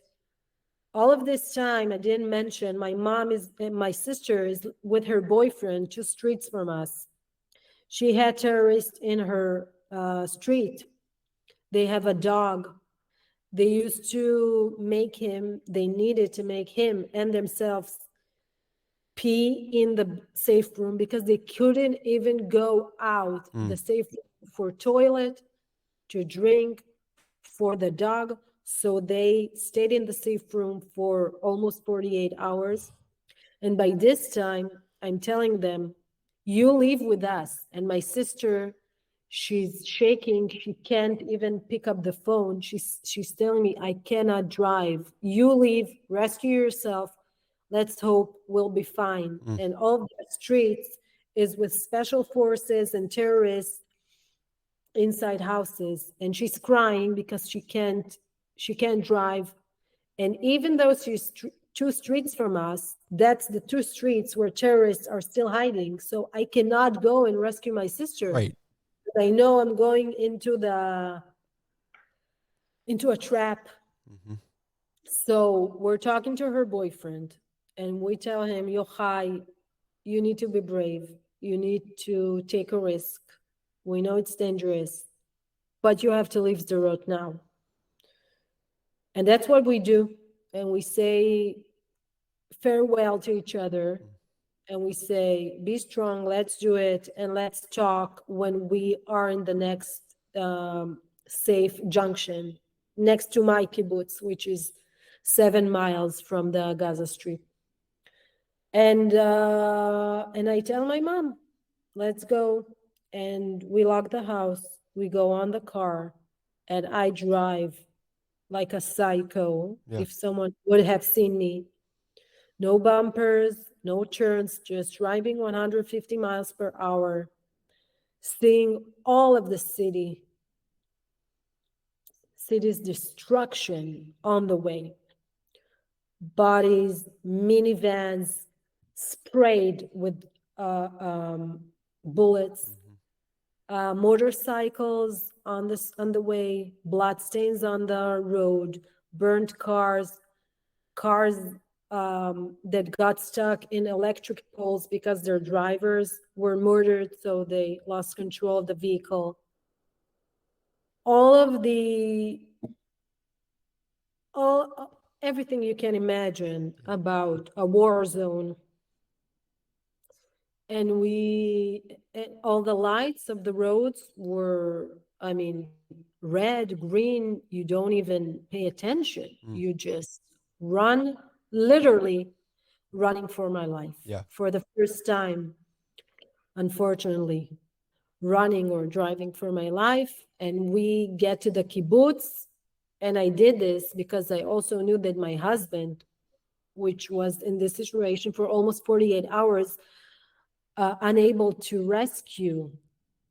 All of this time, I didn't mention my sister is with her boyfriend 2 streets from us. She had terrorists in her street. They have a dog. They needed to make him and themselves pee in the safe room because they couldn't even go out the safe room for toilet, to drink, for the dog. So they stayed in the safe room for almost 48 hours. And by this time, I'm telling them, you leave with us. And my sister, she's shaking. She can't even pick up the phone. She's telling me, I cannot drive. You leave, rescue yourself. Let's hope we'll be fine. And all the streets is with special forces and terrorists inside houses. And she's crying because she can't drive. And even though she's 2 streets from us, that's the 2 streets where terrorists are still hiding. So I cannot go and rescue my sister. Right. I know I'm going into a trap. So we're talking to her boyfriend, and we tell him, Yochai, you need to be brave. You need to take a risk. We know it's dangerous, but you have to leave Sderot now. And that's what we do. And we say farewell to each other. And we say, be strong, let's do it. And let's talk when we are in the next safe junction next to my kibbutz, which is 7 miles from the Gaza Strip. And I tell my mom, let's go. And we lock the house. We go on the car. And I drive like a psycho. If someone would have seen me. No bumpers, no turns, just driving 150 miles per hour, seeing all of the city's destruction on the way. Bodies, minivans sprayed with bullets, motorcycles on the way, bloodstains on the road, burnt cars that got stuck in electric poles because their drivers were murdered, so they lost control of the vehicle. Everything you can imagine about a war zone. And all the lights of the roads were, red, green. You don't even pay attention. You just run, literally running for my life. For the first time, unfortunately, running or driving for my life. And we get to the kibbutz. And I did this because I also knew that my husband, which was in this situation for almost 48 hours, unable to rescue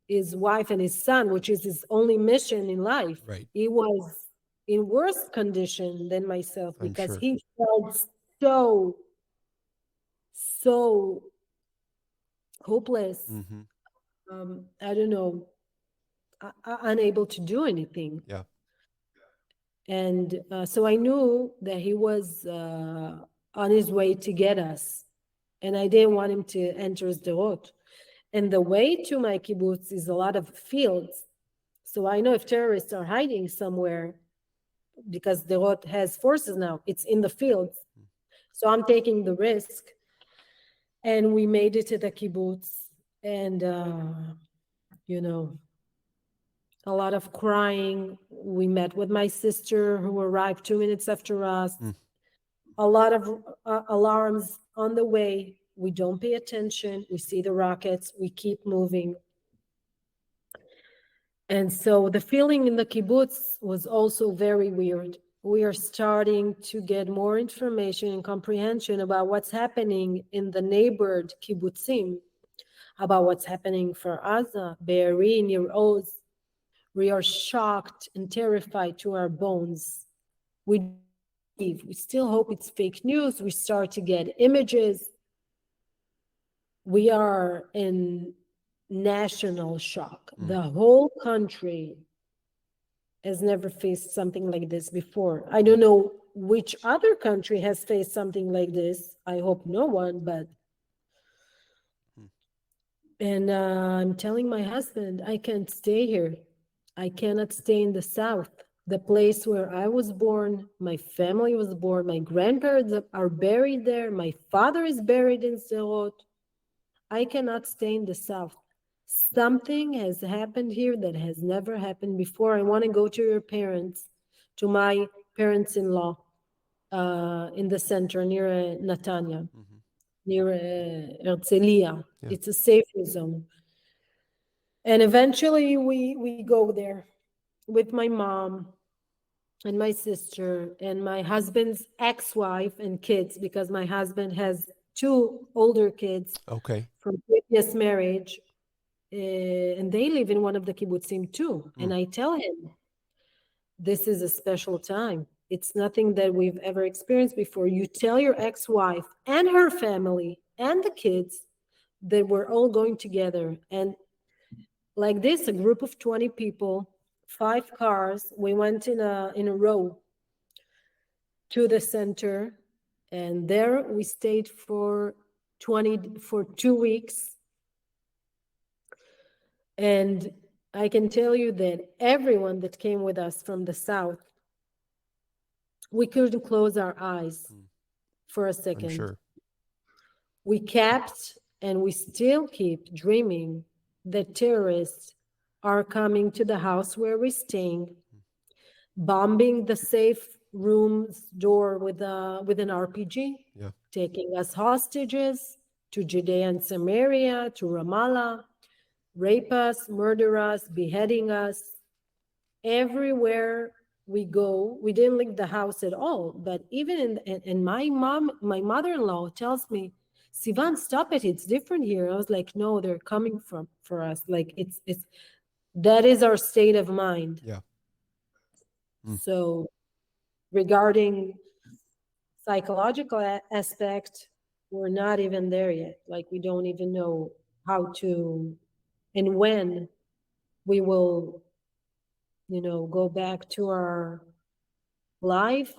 his wife and his son, which is his only mission in life. Right. He was in worse condition than myself because sure. he felt so hopeless. I don't know, unable to do anything. Yeah. And so I knew that he was on his way to get us. And I didn't want him to enter Sderot. And the way to my kibbutz is a lot of fields. So I know if terrorists are hiding somewhere, because Sderot has forces now, it's in the fields. So I'm taking the risk. And we made it to the kibbutz. And, a lot of crying. We met with my sister, who arrived 2 minutes after us. A lot of alarms on the way. We don't pay attention. We see the rockets. We keep moving. And so the feeling in the kibbutz was also very weird. We are starting to get more information and comprehension about what's happening in the neighbored kibbutzim, about what's happening for Gaza, Be'eri, Nir Oz. We are shocked and terrified to our bones. We We still hope it's fake news. We start to get images. We are in national shock. The whole country has never faced something like this before. I don't know which other country has faced something like this. I hope no one, but. And I'm telling my husband, I can't stay here. I cannot stay in the South, the place where I was born, my family was born, my grandparents are buried there, my father is buried in Sderot. I cannot stay in the South. Something has happened here that has never happened before. I want to go to your parents, to my parents-in-law in the center near Netanya, near Herzliya. Yeah. It's a safe zone. And eventually we go there with my mom and my sister and my husband's ex-wife and kids, because my husband has 2 older kids from previous marriage. And they live in one of the kibbutzim too. And I tell him, this is a special time. It's nothing that we've ever experienced before. You tell your ex-wife and her family and the kids that we're all going together. And like this, a group of 20 people, 5 cars, we went in a row to the center. And there we stayed for 2 weeks. And I can tell you that everyone that came with us from the South, we couldn't close our eyes for a second. I'm sure. We kept and we still keep dreaming that terrorists are coming to the house where we're staying, bombing the safe room's door with an RPG, taking us hostages to Judea and Samaria, to Ramallah, rape us, murder us, beheading us. Everywhere we go, we didn't leave the house at all. But even in my mother-in-law tells me, Sivan, stop it. It's different here. I was like, no, they're coming for us. Like it's that is our state of mind. Yeah. So regarding psychological aspect, we're not even there yet. Like we don't even know how to and when we will, go back to our life,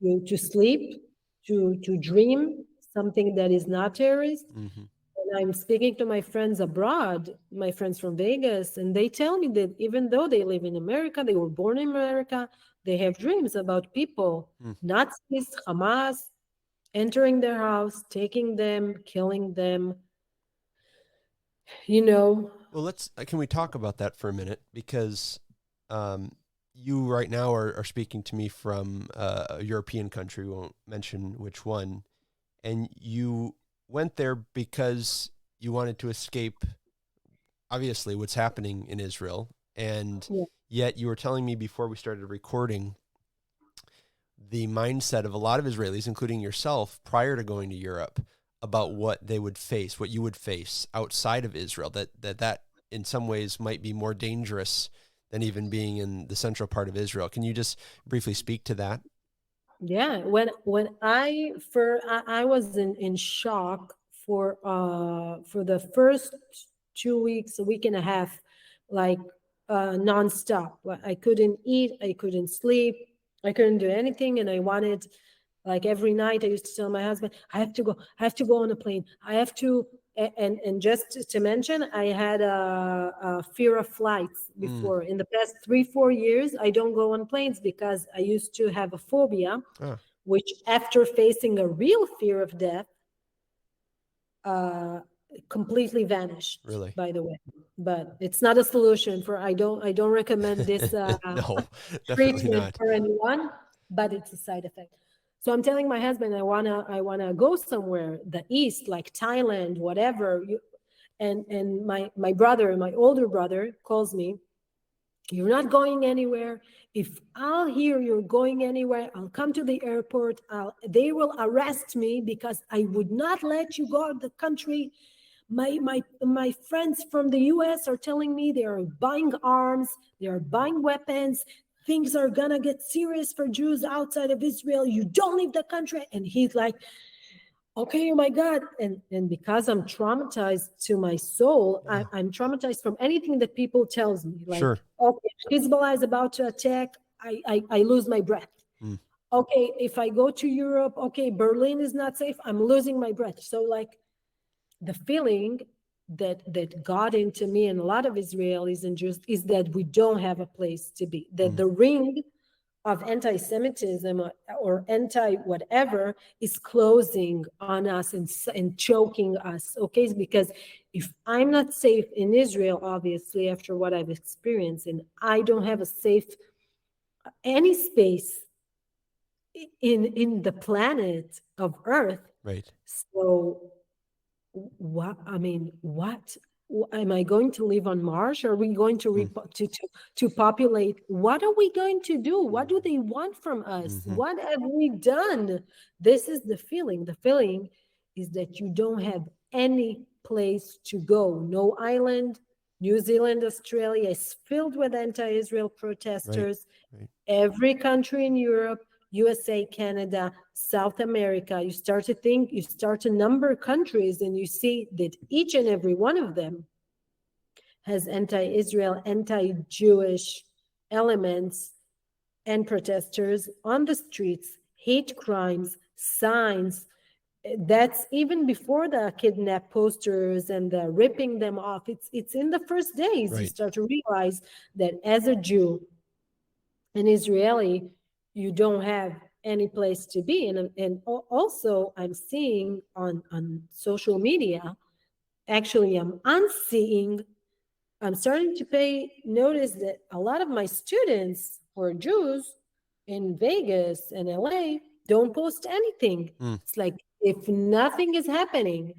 to sleep, to dream something that is not terrorist. And I'm speaking to my friends abroad, my friends from Vegas, and they tell me that even though they live in America, they were born in America, they have dreams about people, Nazis, Hamas, entering their house, taking them, killing them. Well, can we talk about that for a minute? Because you right now are speaking to me from a European country, we won't mention which one, and you went there because you wanted to escape, obviously, what's happening in Israel. And yet you were telling me before we started recording the mindset of a lot of Israelis, including yourself, prior to going to Europe, about what they would face, what you would face outside of Israel, that in some ways might be more dangerous than even being in the central part of Israel. Can you just briefly speak to that? Yeah, when I was in shock for the first 2 weeks, a week and a half, like nonstop. I couldn't eat, I couldn't sleep, I couldn't do anything, and I wanted, like every night I used to tell my husband, I have to go on a plane. I have to, and just to mention, I had a fear of flights before. In the past 3-4 years, I don't go on planes because I used to have a phobia, which after facing a real fear of death, completely vanished. Really? By the way, but it's not a solution for. I don't recommend this no, treatment not. for anyone, but it's a side effect. So I'm telling my husband, I wanna go somewhere, the East, like Thailand, whatever. And my brother, my older brother, calls me. You're not going anywhere. If I'll hear you're going anywhere, I'll come to the airport. They will arrest me because I would not let you go out of the country. My friends from the U.S. are telling me they are buying arms, they are buying weapons. things are gonna get serious for Jews outside of Israel. You don't leave the country. And he's like, okay, oh my God. And because I'm traumatized to my soul, I'm traumatized from anything that people tells me. Like, Sure. okay, Hezbollah is about to attack, I lose my breath. Okay, if I go to Europe, okay, Berlin is not safe, I'm losing my breath. So like the feeling that got into me and a lot of Israelis and Jews is that we don't have a place to be, that the ring of anti-Semitism or anti-whatever is closing on us and choking us, okay? Because if I'm not safe in Israel, obviously, after what I've experienced, and I don't have a safe, any space in the planet of Earth. Right. So what, I mean, what? Am I going to live on Mars? Are we going to to populate? What are we going to do? What do they want from us? What have we done? This is the feeling. The feeling is that you don't have any place to go. No island. New Zealand, Australia is filled with anti-Israel protesters. Right. Every country in Europe, USA, Canada, South America, you start to number countries, and you see that each and every one of them has anti-Israel, anti-Jewish elements and protesters on the streets, hate crimes, signs. That's even before the kidnap posters and the ripping them off. It's in the first days you start to realize that as a Jew, an Israeli, you don't have any place to be. And also I'm seeing on social media, actually I'm starting to pay notice that a lot of my students who are Jews in Vegas and LA don't post anything. It's like, if nothing is happening,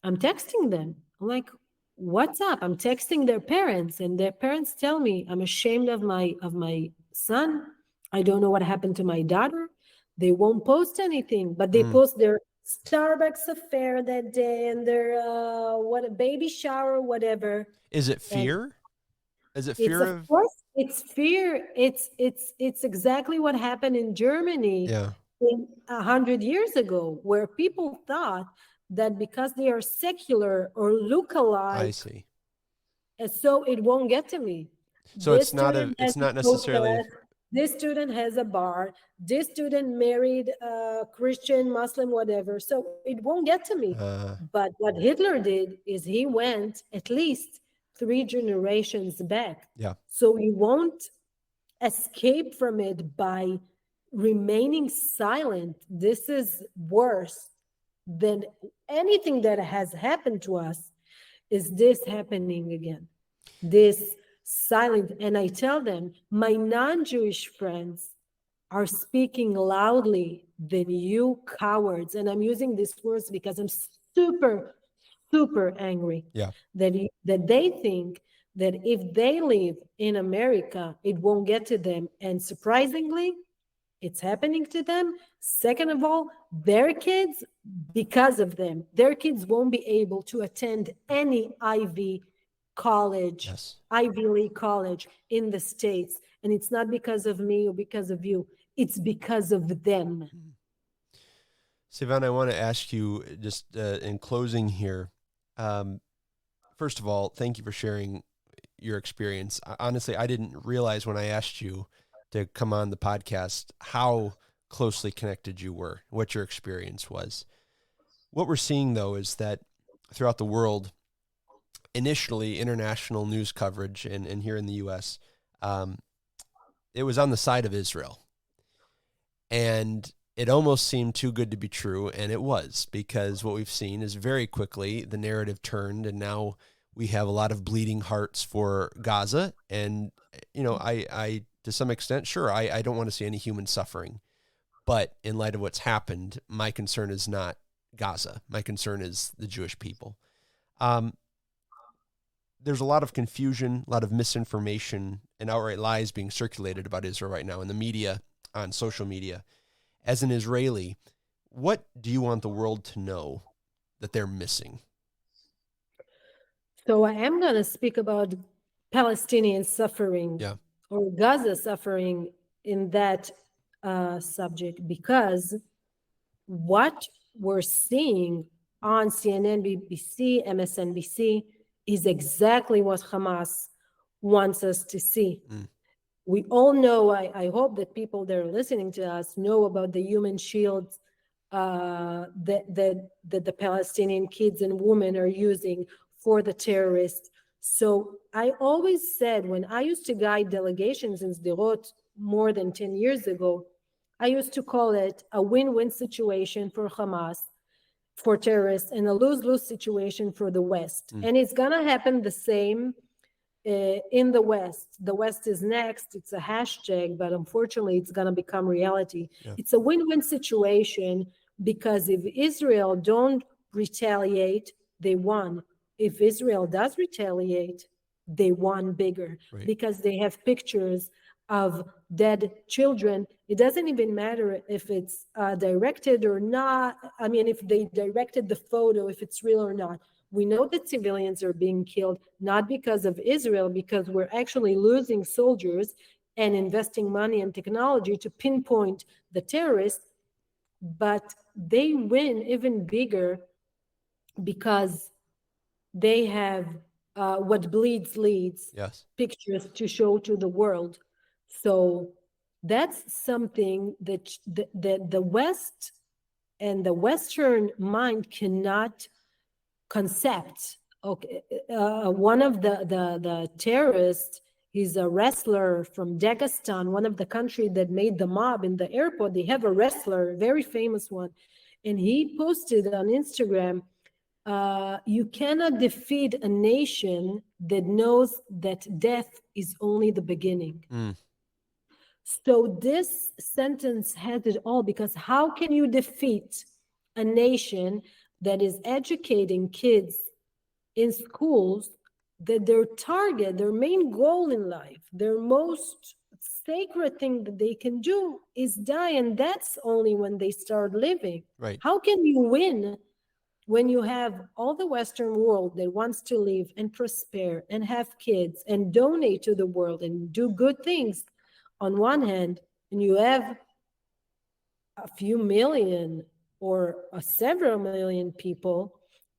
I'm texting them. I'm like, what's up? I'm texting their parents, and their parents tell me, I'm ashamed of my son. I don't know what happened to my daughter. They won't post anything, but they post their Starbucks affair that day and their what a baby shower, whatever. Is it fear? Is it fear of course, it's fear. It's exactly what happened in Germany 100 years ago, where people thought that because they are secular or look alike, I see. so it won't get to me. So it's not necessarily. This student has a bar. This student married a Christian, Muslim, whatever. So it won't get to me. But what Hitler did is he went at least 3 generations back. Yeah. So you won't escape from it by remaining silent. This is worse than anything that has happened to us. Is this happening again? This silent. And I tell them, my non-Jewish friends are speaking loudly than you cowards. And I'm using these words because I'm super, super angry. Yeah. That they think that if they live in America, it won't get to them. And surprisingly, it's happening to them. Second of all, their kids, because of them, their kids won't be able to attend any Ivy college, Ivy League college in the States. And it's not because of me or because of you. It's because of them. Sivan, I want to ask you just in closing here. First of all, thank you for sharing your experience. Honestly, I didn't realize when I asked you to come on the podcast how closely connected you were, what your experience was. What we're seeing, though, is that throughout the world, initially international news coverage and here in the U.S., it was on the side of Israel. And it almost seemed too good to be true, and it was, because what we've seen is very quickly the narrative turned, and now we have a lot of bleeding hearts for Gaza. And, you know, I to some extent, sure, I don't want to see any human suffering. But in light of what's happened, my concern is not Gaza. My concern is the Jewish people. There's a lot of confusion, a lot of misinformation, and outright lies being circulated about Israel right now in the media, on social media. As an Israeli, what do you want the world to know that they're missing? So I am going to speak about Palestinian suffering. Yeah. or Gaza suffering in that subject, because what we're seeing on CNN, BBC, MSNBC is exactly what Hamas wants us to see. We all know, I hope that people that are listening to us know about the human shields that the Palestinian kids and women are using for the terrorists. So I always said, when I used to guide delegations in Sderot more than 10 years ago, I used to call it a win-win situation for Hamas, for terrorists, and a lose-lose situation for the West. And it's gonna happen the same in the West. The West is next. It's a hashtag, but unfortunately, it's gonna become reality. Yeah. It's a win-win situation, because if Israel don't retaliate, they won. If Israel does retaliate, they won bigger, right? Because they have pictures of dead children. It doesn't even matter if it's directed or not. I mean, if they directed the photo, if it's real or not. We know that civilians are being killed, not because of Israel, because we're actually losing soldiers and investing money and technology to pinpoint the terrorists. But they win even bigger because they have what bleeds leads, yes, pictures to show to the world. So that's something that the West and the Western mind cannot concept. Okay, one of the terrorists, he's a wrestler from Dagestan, one of the countries that made the mob in the airport. They have a wrestler, a very famous one, and he posted on Instagram, you cannot defeat a nation that knows that death is only the beginning. So this sentence has it all, because how can you defeat a nation that is educating kids in schools, that their target, their main goal in life, their most sacred thing that they can do is die, and that's only when they start living. Right. How can you win when you have all the Western world that wants to live and prosper and have kids and donate to the world and do good things on one hand, and you have a few million or several million people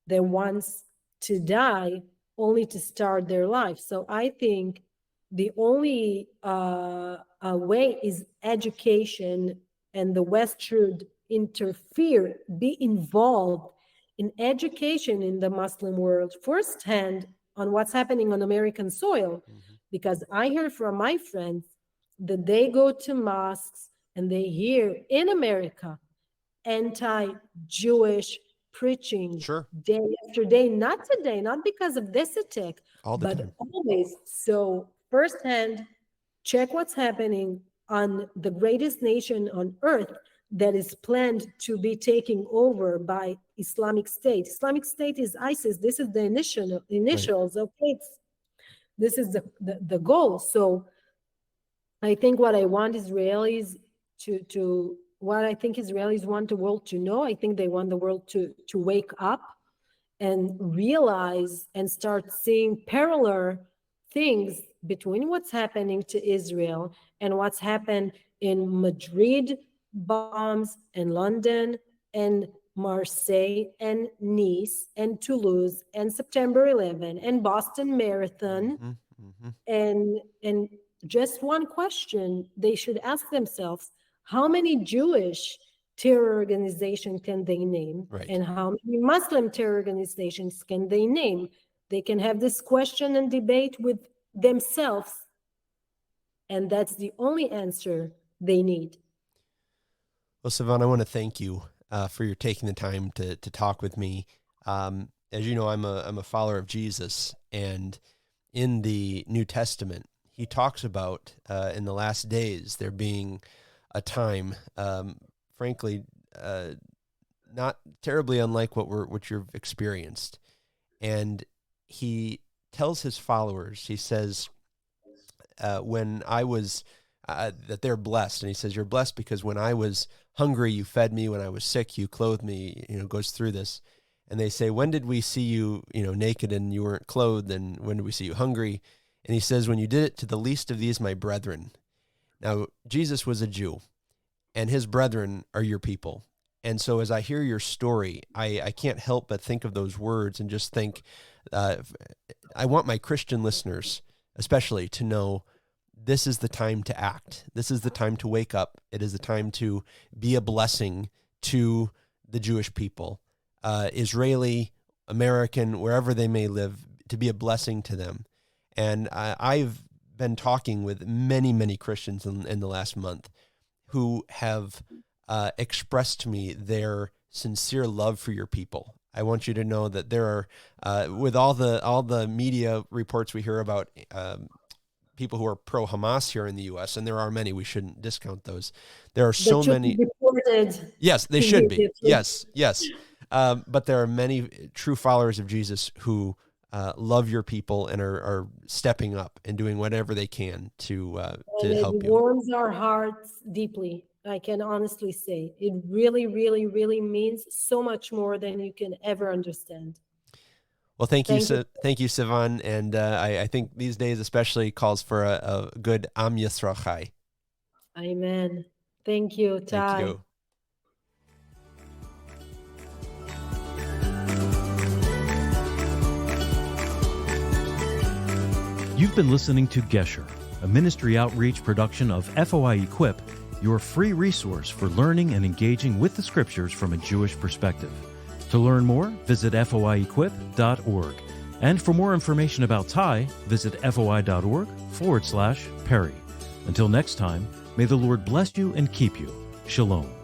that wants to die only to start their life? So I think the only way is education, and the West should interfere, be involved in education in the Muslim world firsthand on what's happening on American soil. Because I hear from my friends that they go to mosques and they hear in America anti-Jewish preaching, sure, day after day, not today, not because of this attack, but time, always. So firsthand, check what's happening on the greatest nation on earth that is planned to be taken over by Islamic State. Islamic State is ISIS. This is the initials, right. Okay, this is the goal. So I think what I want Israelis what I think Israelis want the world to know, I think they want the world to wake up and realize and start seeing parallel things between what's happening to Israel and what's happened in Madrid bombs and London and Marseille and Nice and Toulouse and September 11 and Boston Marathon. And just one question they should ask themselves: how many Jewish terror organizations can they name? Right. And how many Muslim terror organizations can they name? They can have this question and debate with themselves, and that's the only answer they need. Well, Sivan, I want to thank you for your taking the time to talk with me. As you know, I'm a follower of Jesus, and in the New Testament, he talks about in the last days there being a time, frankly, not terribly unlike what you've experienced. And he tells his followers, he says, when I was, that they're blessed. And he says, you're blessed because when I was hungry, you fed me. When I was sick, you clothed me, goes through this. And they say, when did we see you, naked and you weren't clothed? And when did we see you hungry? And he says, when you did it to the least of these, my brethren. Now, Jesus was a Jew, and his brethren are your people. And so as I hear your story, I can't help but think of those words and just think, I want my Christian listeners especially to know this is the time to act. This is the time to wake up. It is the time to be a blessing to the Jewish people, Israeli, American, wherever they may live, to be a blessing to them. And I've been talking with many, many Christians in the last month who have expressed to me their sincere love for your people. I want you to know that there are, with all the media reports we hear about people who are pro-Hamas here in the U.S., and there are many, we shouldn't discount those. There are so many. Reported. Yes, they should be. Yes. But there are many true followers of Jesus who love your people and are stepping up and doing whatever they can to help you. It warms our hearts deeply. I can honestly say it really, really, really means so much more than you can ever understand. Well, thank you, Sivan. And I think these days especially calls for a good Am Yisrael Chai. Amen. Thank you, Ty. Thank you. You've been listening to Gesher, a ministry outreach production of FOI Equip, your free resource for learning and engaging with the scriptures from a Jewish perspective. To learn more, visit foiequip.org. And for more information about Ty, visit foi.org/Perry. Until next time, may the Lord bless you and keep you. Shalom.